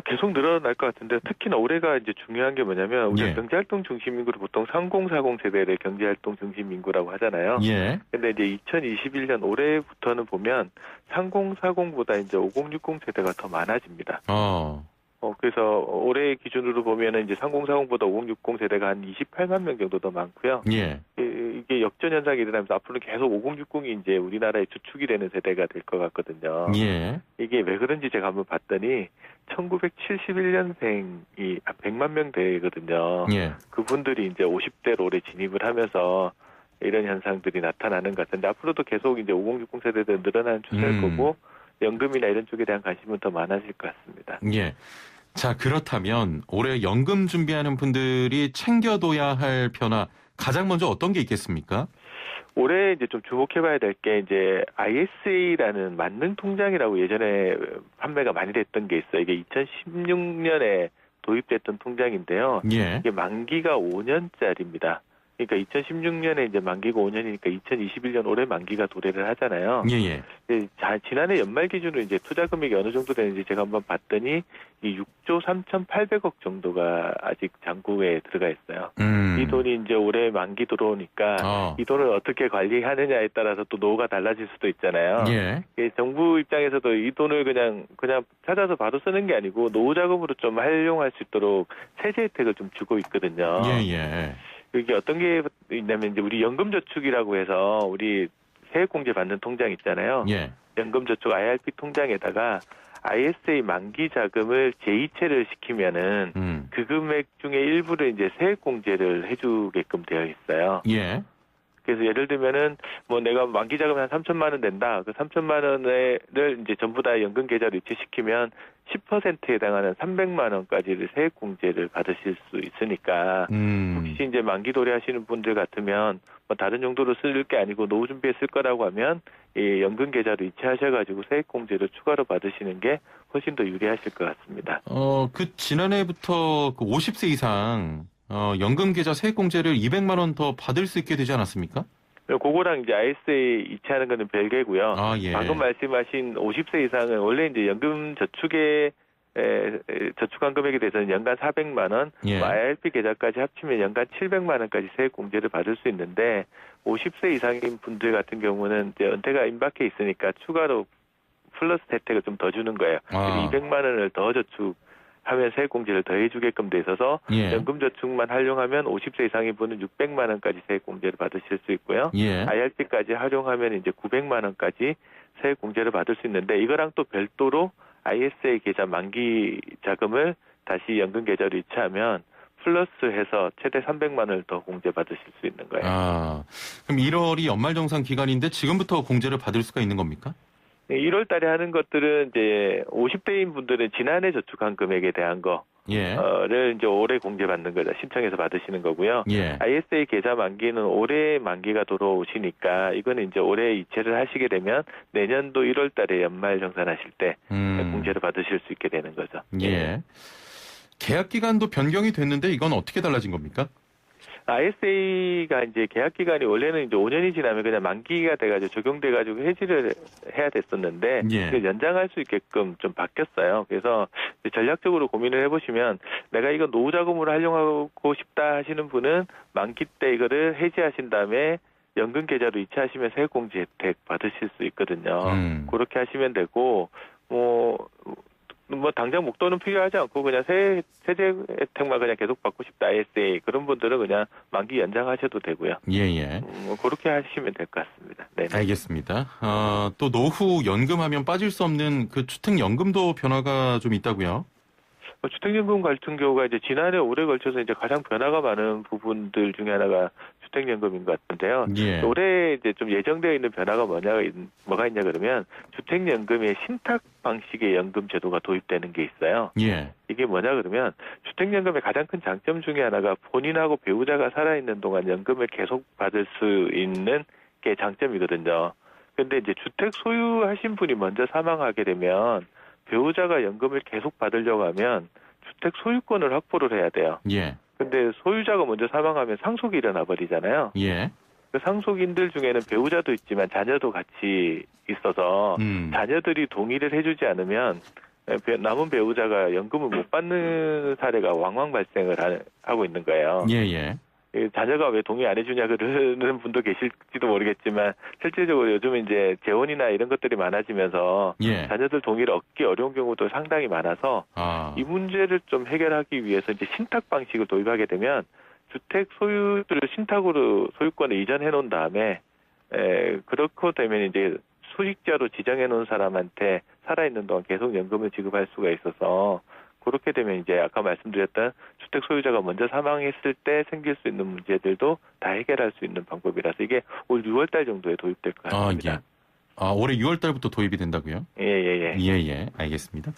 계속 늘어날 것 같은데 특히나 올해가 이제 중요한 게 뭐냐면 우리가 예. 경제활동 중심 인구를 보통 3040 세대를 경제활동 중심 인구라고 하잖아요. 예. 근데 이제 2021년 올해부터는 보면 3040보다 이제 5060 세대가 더 많아집니다. 그래서 올해 기준으로 보면은 이제 3040보다 5060 세대가 한 28만 명 정도 더 많고요. 예. 이게 역전 현상이 일어나면서 앞으로는 계속 5060이 이제 우리나라의 주축이 되는 세대가 될 것 같거든요. 예. 이게 왜 그런지 제가 한번 봤더니 1971년생이 100만 명대거든요. 예. 그분들이 이제 50대로 올해 진입을 하면서 이런 현상들이 나타나는 것 같은데 앞으로도 계속 이제 5060 세대들 늘어나는 추세일 거고 연금이나 이런 쪽에 대한 관심은 더 많아질 것 같습니다. 예. 자, 그렇다면 올해 연금 준비하는 분들이 챙겨둬야 할 변화 가장 먼저 어떤 게 있겠습니까? 올해 이제 좀 주목해봐야 될 게 이제 ISA라는 만능 통장이라고 예전에 판매가 많이 됐던 게 있어요. 이게 2016년에 도입됐던 통장인데요. 예. 이게 만기가 5년짜리입니다. 그러니까 2016년에 이제 만기가 5년이니까 2021년 올해 만기가 도래를 하잖아요. 예. 지난해 연말 기준으로 이제 투자 금액이 어느 정도 되는지 제가 한번 봤더니 이 6조 3,800억 정도가 아직 잔고에 들어가 있어요. 이 돈이 이제 올해 만기 들어오니까 이 돈을 어떻게 관리하느냐에 따라서 또 노후가 달라질 수도 있잖아요. 예. 정부 입장에서도 이 돈을 그냥 찾아서 바로 쓰는 게 아니고 노후 자금으로 좀 활용할 수 있도록 세제 혜택을 좀 주고 있거든요. 예. 이게 어떤 게 있냐면 이제 우리 연금저축이라고 해서 우리 세액공제 받는 통장 있잖아요. 예. 연금저축 IRP 통장에다가 ISA 만기 자금을 재이체를 시키면은 그 금액 중에 일부를 이제 세액공제를 해주게끔 되어 있어요. 예. 그래서 예를 들면은 뭐 내가 만기 자금이 한 3천만 원 된다. 그 3천만 원을 이제 전부 다 연금 계좌로 이체시키면 10%에 해당하는 300만 원까지를 세액 공제를 받으실 수 있으니까 혹시 이제 만기 도래하시는 분들 같으면 뭐 다른 용도로 쓸 게 아니고 노후 준비에 쓸 거라고 하면 이 연금 계좌로 이체하셔가지고 세액 공제를 추가로 받으시는 게 훨씬 더 유리하실 것 같습니다. 그 지난해부터 그 50세 이상 연금 계좌 세액 공제를 200만 원 더 받을 수 있게 되지 않았습니까? 그거랑 이제 ISA 이체하는 거는 별개고요. 예. 방금 말씀하신 50세 이상은 원래 이제 연금 저축에 저축한 금액에 대해서는 연간 400만 원, 예. IRP 계좌까지 합치면 연간 700만 원까지 세액 공제를 받을 수 있는데 50세 이상인 분들 같은 경우는 이제 은퇴가 임박해 있으니까 추가로 플러스 혜택을 좀 더 주는 거예요. 200만 원을 더 저축하면 세액 공제를 더 해주게끔 돼 있어서 연금저축만 활용하면 50세 이상인 분은 600만 원까지 세액 공제를 받으실 수 있고요. IRP까지 활용하면 이제 900만 원까지 세액 공제를 받을 수 있는데 이거랑 또 별도로 ISA 계좌 만기 자금을 다시 연금 계좌로 이체하면 플러스해서 최대 300만 원을 더 공제받으실 수 있는 거예요. 그럼 1월이 연말정산 기간인데 지금부터 공제를 받을 수가 있는 겁니까? 1월 달에 하는 것들은 이제 50대인 분들은 지난해 저축한 금액에 대한 거를 이제 올해 공제받는 거죠. 신청해서 받으시는 거고요. ISA 계좌 만기는 올해 만기가 들어오시니까 이거는 이제 올해 이체를 하시게 되면 내년도 1월 달에 연말 정산하실 때 공제를 받으실 수 있게 되는 거죠. 계약 기간도 변경이 됐는데 이건 어떻게 달라진 겁니까? ISA가 이제 계약 기간이 원래는 이제 5년이 지나면 그냥 만기가 돼가지고 적용돼가지고 해지를 해야 됐었는데 예. 연장할 수 있게끔 좀 바뀌었어요. 그래서 전략적으로 고민을 해보시면 내가 이거 노후 자금으로 활용하고 싶다 하시는 분은 만기 때 이거를 해지하신 다음에 연금 계좌로 이체하시면 세액공제 혜택 받으실 수 있거든요. 그렇게 하시면 되고 뭐 당장 목돈은 필요하지 않고 그냥 세제 혜택만 그냥 계속 받고 싶다 ISA 그런 분들은 그냥 만기 연장하셔도 되고요. 예예. 그렇게 하시면 될 것 같습니다. 네. 알겠습니다. 또 노후 연금하면 빠질 수 없는 그 주택연금도 변화가 좀 있다고요? 주택연금 같은 경우가 이제 지난해 올해 걸쳐서 이제 가장 변화가 많은 부분들 중에 하나가 주택연금인 것 같은데요. 예. 올해 이제 좀 예정되어 있는 변화가 뭐가 있냐 그러면 주택연금의 신탁 방식의 연금 제도가 도입되는 게 있어요. 예. 이게 뭐냐 그러면 주택연금의 가장 큰 장점 중에 하나가 본인하고 배우자가 살아있는 동안 연금을 계속 받을 수 있는 게 장점이거든요. 근데 이제 주택 소유하신 분이 먼저 사망하게 되면 배우자가 연금을 계속 받으려고 하면 주택 소유권을 확보를 해야 돼요. 예. 근데 소유자가 먼저 사망하면 상속이 일어나 버리잖아요. 예. 그 상속인들 중에는 배우자도 있지만 자녀도 같이 있어서 자녀들이 동의를 해주지 않으면 남은 배우자가 연금을 못 받는 사례가 왕왕 발생을 하고 있는 거예요. 예예. 자녀가 왜 동의 안 해주냐 그러는 분도 계실지도 모르겠지만 실질적으로 요즘 이제 재혼이나 이런 것들이 많아지면서 예. 자녀들 동의를 얻기 어려운 경우도 상당히 많아서 이 문제를 좀 해결하기 위해서 이제 신탁 방식을 도입하게 되면 주택 소유를 신탁으로 소유권에 이전해 놓은 다음에 그렇게 되면 이제 수익자로 지정해 놓은 사람한테 살아있는 동안 계속 연금을 지급할 수가 있어서 그렇게 되면 이제 아까 말씀드렸던 주택 소유자가 먼저 사망했을 때 생길 수 있는 문제들도 다 해결할 수 있는 방법이라서 이게 올 6월 달 정도에 도입될 것 같습니다. 예. 올해 6월 달부터 도입이 된다고요? 예. 알겠습니다.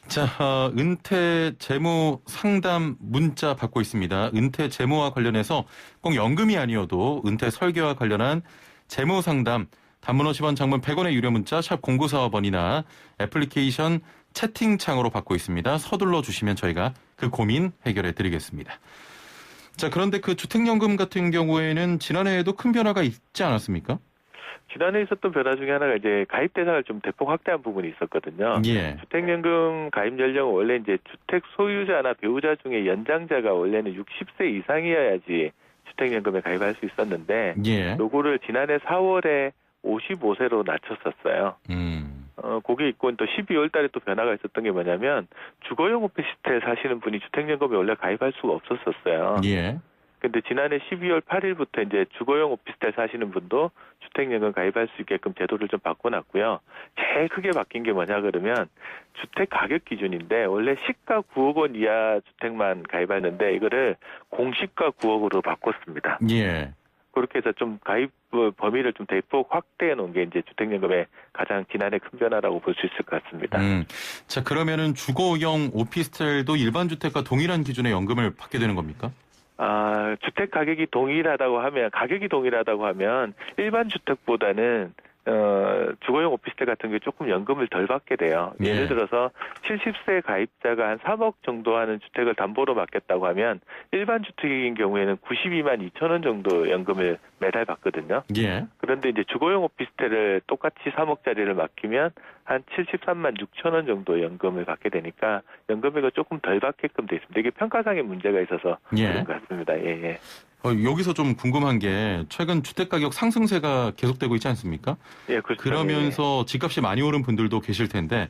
자, 은퇴 재무 상담 문자 받고 있습니다. 은퇴 재무와 관련해서 꼭 연금이 아니어도 은퇴 설계와 관련한 재무 상담 단문 50원 장문 100원의 유료 문자 샵 0945번이나 애플리케이션 채팅창으로 받고 있습니다. 서둘러 주시면 저희가 그 고민 해결해 드리겠습니다. 자, 그런데 그 주택연금 같은 경우에는 지난해에도 큰 변화가 있지 않았습니까? 지난해 있었던 변화 중에 하나가 이제 가입 대상을 좀 대폭 확대한 부분이 있었거든요. 예. 주택연금 가입 연령은 원래 이제 주택 소유자나 배우자 중에 연장자가 원래는 60세 이상이어야지 주택연금에 가입할 수 있었는데, 예. 요거를 지난해 4월에 55세로 낮췄었어요. 거기에 있고 또 12월 달에 또 변화가 있었던 게 뭐냐면 주거용 오피스텔 사시는 분이 주택연금에 원래 가입할 수가 없었어요. 예. 근데 지난해 12월 8일부터 이제 주거용 오피스텔 사시는 분도 주택연금 가입할 수 있게끔 제도를 좀 바꿔놨고요. 제일 크게 바뀐 게 뭐냐 그러면 주택 가격 기준인데 원래 시가 9억 원 이하 주택만 가입하는데 이거를 공시가 9억으로 바꿨습니다. 예. 그렇게 해서 좀 가입 범위를 좀 대폭 확대해 놓은 게 이제 주택연금의 가장 지난해 큰 변화라고 볼 수 있을 것 같습니다. 자, 그러면은 주거용 오피스텔도 일반 주택과 동일한 기준의 연금을 받게 되는 겁니까? 주택 가격이 동일하다고 하면 일반 주택보다는 주거용 오피스텔 같은 게 조금 연금을 덜 받게 돼요. 예. 예를 들어서 70세 가입자가 한 3억 정도 하는 주택을 담보로 받겠다고 하면 일반 주택인 경우에는 92만 2천 원 정도 연금을 매달 받거든요. 예. 그런데 이제 주거용 오피스텔을 똑같이 3억짜리를 맡기면 한 73만 6천 원 정도 연금을 받게 되니까 연금액을 조금 덜 받게끔 돼 있습니다. 이게 평가상의 문제가 있어서 그런 것 같습니다. 예. 여기서 좀 궁금한 게 최근 주택가격 상승세가 계속되고 있지 않습니까? 예, 그렇죠. 그러면서 집값이 많이 오른 분들도 계실 텐데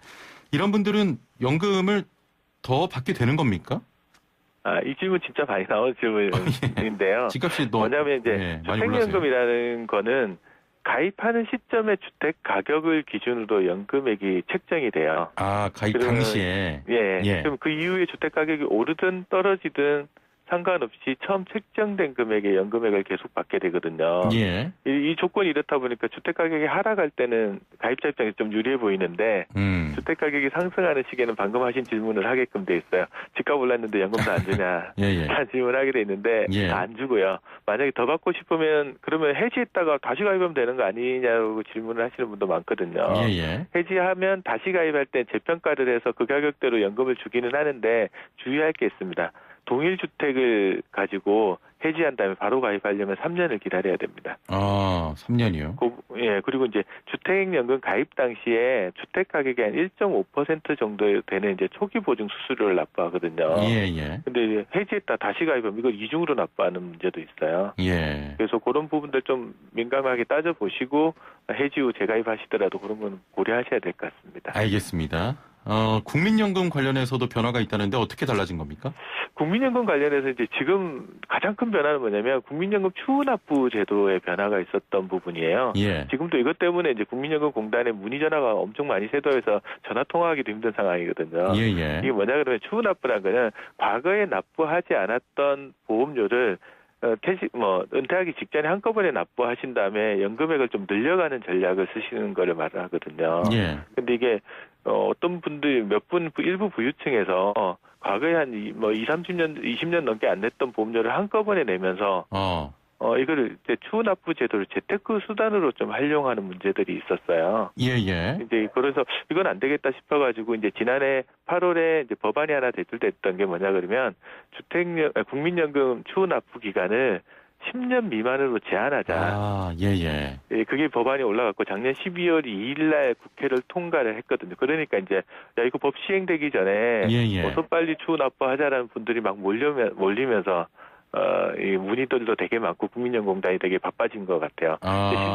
이런 분들은 연금을 더 받게 되는 겁니까? 이 질문 진짜 많이 나오는 질문인데요. 집값이 뭐냐면 이제 주택연금이라는 거는 가입하는 시점의 주택 가격을 기준으로 연금액이 책정이 돼요. 가입 당시에. 예. 그럼 그 이후에 주택 가격이 오르든 떨어지든 상관없이 처음 책정된 금액의 연금액을 계속 받게 되거든요. 예. 이 조건이 이렇다 보니까 주택 가격이 하락할 때는 가입자 입장에서 좀 유리해 보이는데 주택 가격이 상승하는 시기에는 방금 하신 질문을 하게끔 돼 있어요. 집값 올랐는데 연금도 안 주냐? 예. 다 질문하게 돼 있는데 예. 안 주고요. 만약에 더 받고 싶으면 그러면 해지했다가 다시 가입하면 되는 거 아니냐고 질문을 하시는 분도 많거든요. 예. 해지하면 다시 가입할 때 재평가를 해서 그 가격대로 연금을 주기는 하는데 주의할 게 있습니다. 동일 주택을 가지고 해지한 다음에 바로 가입하려면 3년을 기다려야 됩니다. 아, 3년이요? 예, 그리고 이제 주택연금 가입 당시에 주택 가격의 한 1.5% 정도 되는 이제 초기 보증 수수료를 납부하거든요. 예. 근데 이제 해지했다 다시 가입하면 이걸 이중으로 납부하는 문제도 있어요. 예. 그래서 그런 부분들 좀 민감하게 따져보시고 해지 후 재가입하시더라도 그런 건 고려하셔야 될 것 같습니다. 알겠습니다. 국민연금 관련해서도 변화가 있다는데 어떻게 달라진 겁니까? 국민연금 관련해서 이제 지금 가장 큰 변화는 뭐냐면 국민연금 추후납부 제도의 변화가 있었던 부분이에요. 예. 지금도 이것 때문에 이제 국민연금 공단에 문의 전화가 엄청 많이 쇄도해서 전화 통화하기도 힘든 상황이거든요. 예. 이게 뭐냐 그러면 추후납부란 거는 과거에 납부하지 않았던 보험료를 은퇴하기 직전에 한꺼번에 납부하신 다음에 연금액을 좀 늘려가는 전략을 쓰시는 거를 말하거든요. 예. 근데 이게 어떤 분들 일부 부유층에서 과거에 한 20년 넘게 안 냈던 보험료를 한꺼번에 내면서 이거를 이제 추후납부 제도를 재테크 수단으로 좀 활용하는 문제들이 있었어요. 예. 이제 그래서 이건 안 되겠다 싶어가지고 이제 지난해 8월에 이제 법안이 하나 제출됐던 게 뭐냐 그러면 국민연금 추후납부 기간을 10년 미만으로 제한하자. 아, 예. 그게 법안이 올라갔고 작년 12월 2일 날 국회를 통과를 했거든요. 그러니까 이제 이거 법 시행되기 전에 어서 빨리 추후납부하자라는 분들이 막 몰리면서 이 문의들도 되게 많고 국민연금공단이 되게 바빠진 것 같아요.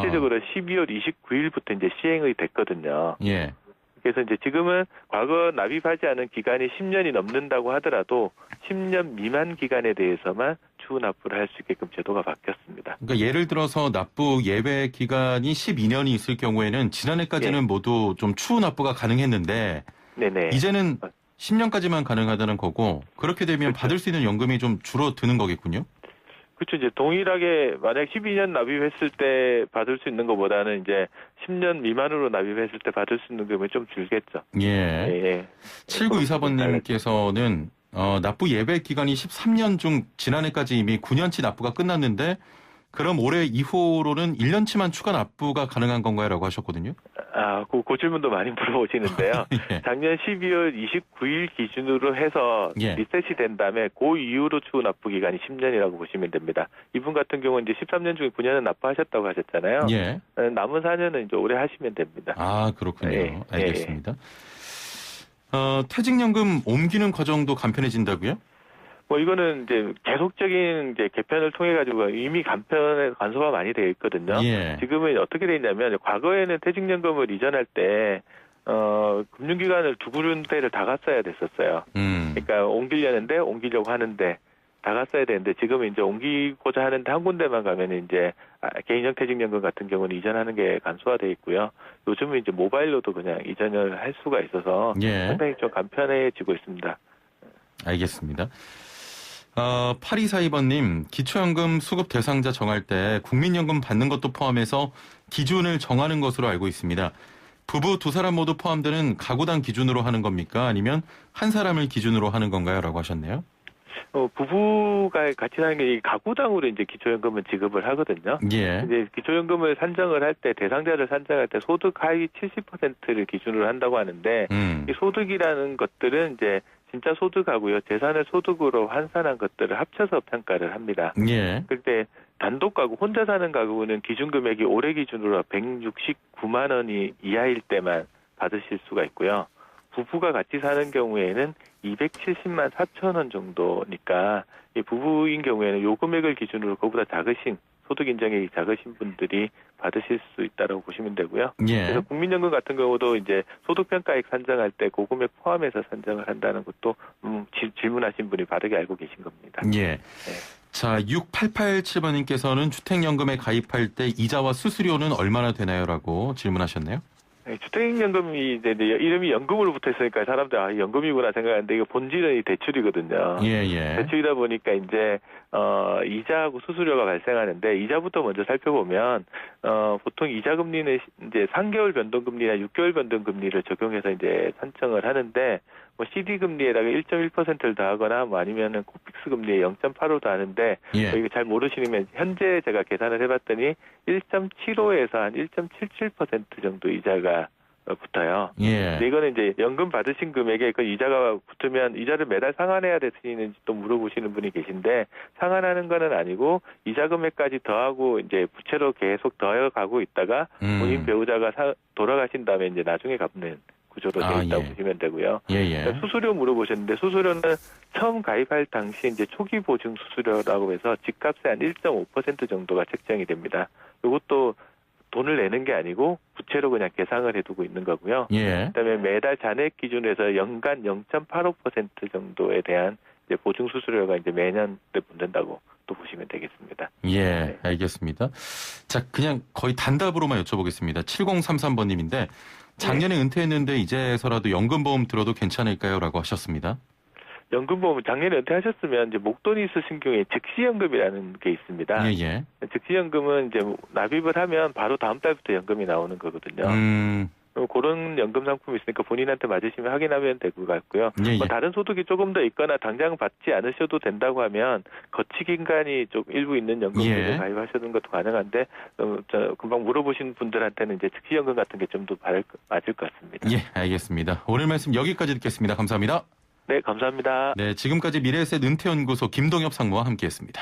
실제적으로 12월 29일부터 이제 시행이 됐거든요. 예. 그래서 이제 지금은 과거 납입하지 않은 기간이 10년이 넘는다고 하더라도 10년 미만 기간에 대해서만 추후납부를 할 수 있게끔 제도가 바뀌었습니다. 그러니까 예를 들어서 납부 예외 기간이 12년이 있을 경우에는 지난해까지는 모두 좀 추후납부가 가능했는데 네네. 이제는 10년까지만 가능하다는 거고 그렇게 되면 받을 수 있는 연금이 좀 줄어드는 거겠군요. 그렇죠. 이제 동일하게 만약 12년 납입했을 때 받을 수 있는 것보다는 이제 10년 미만으로 납입했을 때 받을 수 있는 금액이 좀 줄겠죠. 예. 7924번님께서는 납부 예외 기간이 13년 중 지난해까지 이미 9년치 납부가 끝났는데 그럼 올해 이후로는 1년치만 추가 납부가 가능한 건가요? 라고 하셨거든요. 그 질문도 많이 물어보시는데요. 예. 작년 12월 29일 기준으로 해서 리셋이 된 다음에 그 이후로 추후 납부 기간이 10년이라고 보시면 됩니다. 이분 같은 경우는 이제 13년 중에 9년은 납부하셨다고 하셨잖아요. 예. 남은 4년은 이제 올해 하시면 됩니다. 그렇군요. 알겠습니다. 퇴직연금 옮기는 과정도 간편해진다고요? 이거는 이제 계속적인 이제 개편을 통해 가지고 이미 간소화 많이 되어 있거든요. 예. 지금은 어떻게 돼 있냐면 과거에는 퇴직연금을 이전할 때 금융기관을 두 군데를 다 갔어야 됐었어요. 그러니까 옮기려고 하는데 다 갔어야 되는데 지금은 이제 옮기고자 하는데 한 군데만 가면 이제 개인형 퇴직연금 같은 경우는 이전하는 게 간소화되어 있고요. 요즘은 이제 모바일로도 그냥 이전을 할 수가 있어서 상당히 좀 간편해지고 있습니다. 알겠습니다. 8242번님, 기초연금 수급 대상자 정할 때 국민연금 받는 것도 포함해서 기준을 정하는 것으로 알고 있습니다. 부부 두 사람 모두 포함되는 가구당 기준으로 하는 겁니까? 아니면 한 사람을 기준으로 하는 건가요? 라고 하셨네요. 부부가 같이 사는 게 가구당으로 이제 기초연금은 지급을 하거든요. 예. 이제 기초연금을 산정을 할 때 대상자를 산정할 때 소득 하위 70%를 기준으로 한다고 하는데 이 소득이라는 것들은 이제 진짜 소득하고요. 재산을 소득으로 환산한 것들을 합쳐서 평가를 합니다. 예. 그때 단독 가구, 혼자 사는 가구는 기준 금액이 올해 기준으로 169만 원이 이하일 때만 받으실 수가 있고요. 부부가 같이 사는 경우에는 270만 4천 원 정도니까 이 부부인 경우에는 요 금액을 기준으로 그보다 작으신 소득 인정액이 작으신 분들이 받으실 수 있다고 보시면 되고요. 예. 그래서 국민연금 같은 경우도 이제 소득평가액 산정할 때 그 금액 포함해서 산정을 한다는 것도 질문하신 분이 바르게 알고 계신 겁니다. 예. 자, 6887번님께서는 주택연금에 가입할 때 이자와 수수료는 얼마나 되나요? 라고 질문하셨네요. 주택연금이 이제 이름이 연금으로 붙어 있으니까 사람들 연금이구나 생각하는데 이거 본질은 대출이거든요. 예. 대출이다 보니까 이제 이자하고 수수료가 발생하는데 이자부터 먼저 살펴보면 보통 이자 금리는 이제 3개월 변동금리나 6개월 변동금리를 적용해서 이제 산정을 하는데 뭐 CD 금리에다가 1.1%를 더하거나 뭐 아니면은 코픽스 금리에 0.85도 하는데 이거 잘 모르시면 현재 제가 계산을 해봤더니 1.75에서 한 1.77% 정도 이자가 붙어요. 근데 이거는 이제 연금 받으신 금액에 그 이자가 붙으면 이자를 매달 상환해야 되시는지 또 물어보시는 분이 계신데 상환하는 거는 아니고 이자 금액까지 더하고 이제 부채로 계속 더해가고 있다가 본인 배우자가 돌아가신 다음에 이제 나중에 갚는 구조로 되어 있다고 보시면 되고요. 그러니까 수수료 물어보셨는데 수수료는 처음 가입할 당시 이제 초기 보증 수수료라고 해서 집값의 한 1.5% 정도가 책정이 됩니다. 이것도 돈을 내는 게 아니고 부채로 그냥 계상을 해두고 있는 거고요. 그다음에 매달 잔액 기준에서 연간 0.85% 정도에 대한 이제 보증 수수료가 이제 매년 붙는다고 또 보시면 되겠습니다. 네. 알겠습니다. 자, 그냥 거의 단답으로만 여쭤보겠습니다. 7033번님인데 작년에 은퇴했는데 이제서라도 연금보험 들어도 괜찮을까요? 라고 하셨습니다. 연금보험 작년에 은퇴하셨으면 이제 목돈이 있으신 경우에 즉시연금이라는 게 있습니다. 즉시연금은 이제 납입을 하면 바로 다음 달부터 연금이 나오는 거거든요. 그런 연금 상품이 있으니까 본인한테 맞으시면 확인하면 될 것 같고요. 뭐 다른 소득이 조금 더 있거나 당장 받지 않으셔도 된다고 하면 거치 기간이 좀 일부 있는 연금을 가입하시는 것도 가능한데 금방 물어보신 분들한테는 이제 즉시연금 같은 게 좀 더 맞을 것 같습니다. 알겠습니다. 오늘 말씀 여기까지 듣겠습니다. 감사합니다. 네, 감사합니다. 네, 지금까지 미래에셋 은퇴연구소 김동엽 상무와 함께했습니다.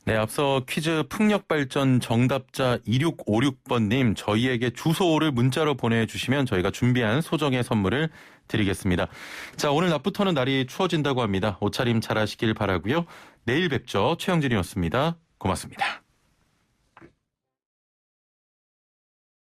네, 앞서 퀴즈 풍력발전 정답자 2656번님 저희에게 주소를 문자로 보내주시면 저희가 준비한 소정의 선물을 드리겠습니다. 자, 오늘 낮부터는 날이 추워진다고 합니다. 옷차림 잘하시길 바라고요. 내일 뵙죠. 최영진이었습니다. 고맙습니다.